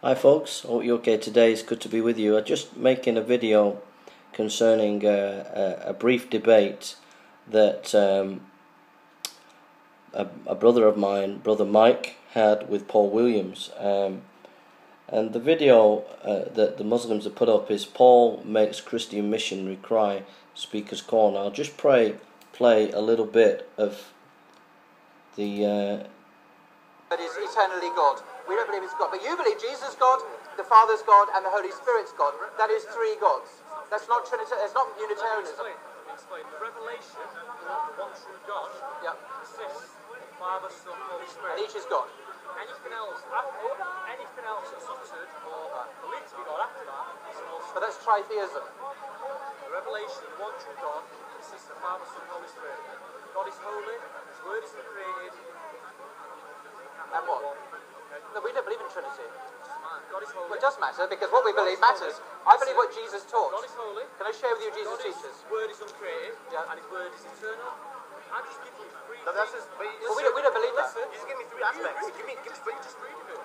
Hi folks, hope you're okay today. It's good to be with you. I'm just making a video concerning a brief debate that a brother of mine, Brother Mike, had with Paul Williams. And the video that the Muslims have put up is Paul makes Christian missionary cry, speaker's corner. I'll just play a little bit of the... That is eternally God. We don't believe it's God, but you believe Jesus is God, the Father's God, and the Holy Spirit's God. That is three gods. That's not Trinitarian. It's not Unitarianism. Explain. Revelation, the one true God, consists of Father, Son, Holy Spirit. And each is God. Anything else that's uttered or believed to be God after that is false. But that's tritheism. The Revelation, the one true God, consists of Father, Son, Holy Spirit. God is holy. His word is uncreated. And what? No, we don't believe in Trinity. God is holy. Well, it does matter, because what we believe matters. I believe what Jesus taught. God is holy. Can I share with you Jesus teaches? His word is uncreated, and His word is eternal. I'm just giving you three. No, that's just, well, we don't believe that. You just give me three aspects. Give me three. Just read it.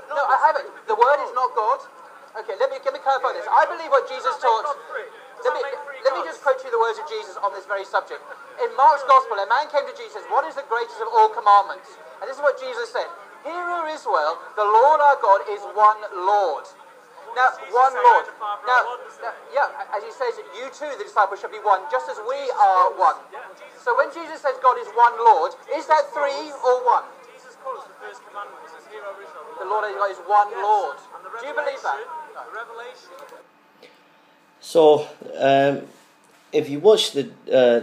No, I haven't. The word is not God. Okay, let me clarify this. I believe what Jesus taught. Let me just quote you the words of Jesus on this very subject. In Mark's Gospel, a man came to Jesus. What is the greatest of all commandments? And this is what Jesus said. Hear, O Israel, the Lord our God is one Lord. Now, one Lord. Now, as he says, you too, the disciples, shall be one, just as we are one. So when Jesus says God is one Lord, is that three or one? Jesus quotes the first commandment. He says, Hear, O Israel, the Lord is one Lord. Do you believe that? The Revelation. So, if you watch the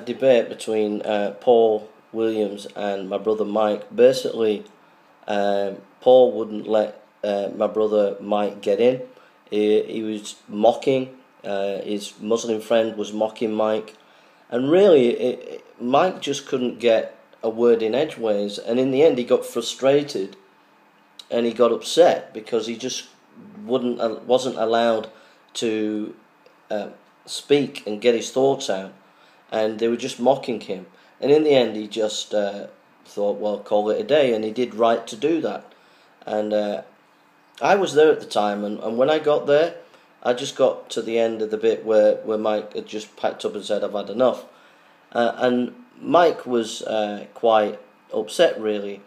debate between Paul Williams and my brother Mike, basically Paul wouldn't let my brother Mike get in. He was mocking, his Muslim friend was mocking Mike, and really Mike just couldn't get a word in edgeways, and in the end he got frustrated and he got upset because he just wasn't allowed to speak and get his thoughts out, and they were just mocking him. And in the end he just thought, well, call it a day, and he did right to do that. And I was there at the time, and when I got there, I just got to the end of the bit where Mike had just packed up and said, I've had enough. And Mike was quite upset, really,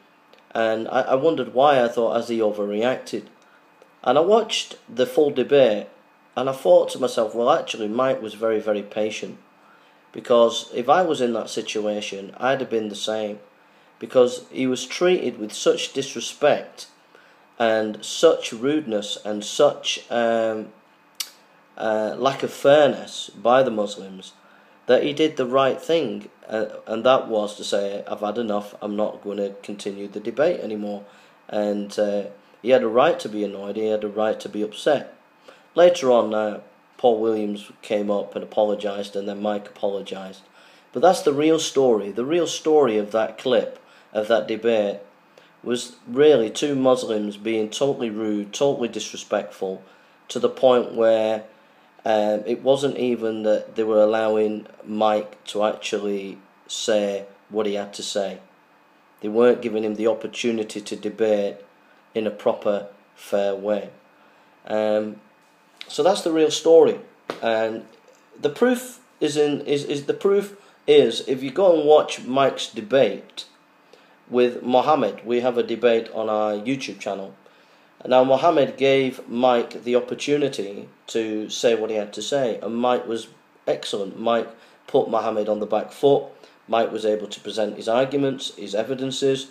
and I wondered why. I thought, has he overreacted? And I watched the full debate, and I thought to myself, well, actually, Mike was very, very patient, because if I was in that situation, I'd have been the same, because he was treated with such disrespect and such rudeness and such lack of fairness by the Muslims, that he did the right thing, and that was to say, I've had enough, I'm not going to continue the debate anymore. And he had a right to be annoyed, he had a right to be upset. Later on, Paul Williams came up and apologised, and then Mike apologised. But that's the real story. The real story of that clip, of that debate, was really two Muslims being totally rude, totally disrespectful, to the point where it wasn't even that they were allowing Mike to actually say what he had to say. They weren't giving him the opportunity to debate in a proper, fair way. So that's the real story, and the proof is if you go and watch Mike's debate with Mohammed. We have a debate on our YouTube channel. Now, Mohammed gave Mike the opportunity to say what he had to say, and Mike was excellent. Mike put Mohammed on the back foot. Mike was able to present his arguments, his evidences,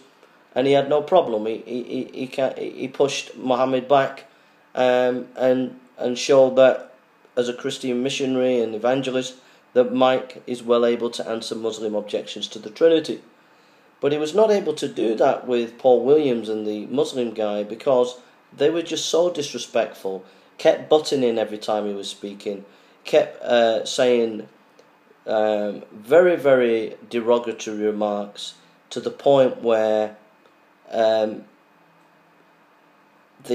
and he had no problem. He pushed Mohammed back and showed that as a Christian missionary and evangelist, that Mike is well able to answer Muslim objections to the Trinity. But he was not able to do that with Paul Williams and the Muslim guy, because they were just so disrespectful, kept butting in every time he was speaking, kept saying very, very derogatory remarks, to the point where they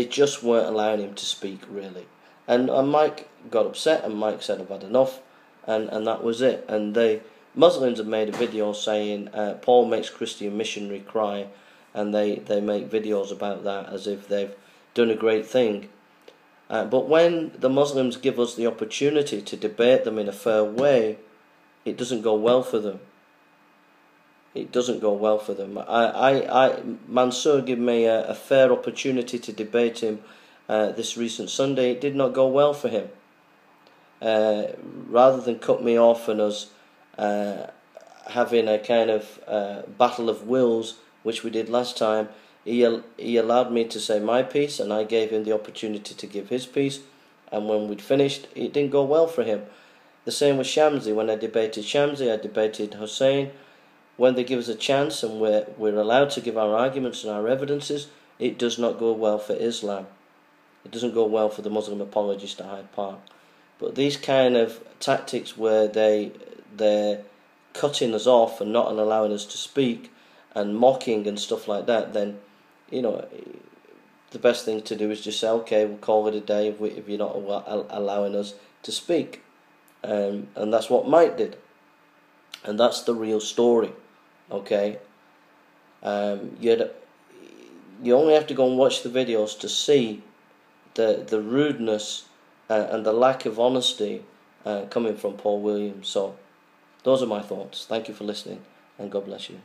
just weren't allowing him to speak, really. And Mike got upset, and Mike said, I've had enough, and that was it. And the Muslims have made a video saying Paul makes Christian missionary cry, and they make videos about that as if they've done a great thing. But when the Muslims give us the opportunity to debate them in a fair way, it doesn't go well for them. It doesn't go well for them. Mansour gave me a fair opportunity to debate him this recent Sunday. It did not go well for him. Rather than cut me off and us having a kind of battle of wills, which we did last time, he allowed me to say my piece, and I gave him the opportunity to give his piece. And when we'd finished, it didn't go well for him. The same with Shamsi. When I debated Shamsi, I debated Hussein. When they give us a chance and we're allowed to give our arguments and our evidences, it does not go well for Islam. It doesn't go well for the Muslim apologist at Hyde Park. But these kind of tactics where they're cutting us off and not allowing us to speak and mocking and stuff like that, then, you know, the best thing to do is just say, okay, we'll call it a day if you're not allowing us to speak. And that's what Mike did. And that's the real story, okay? You only have to go and watch the videos to see the rudeness and the lack of honesty coming from Paul Williams. So those are my thoughts. Thank you for listening, and God bless you.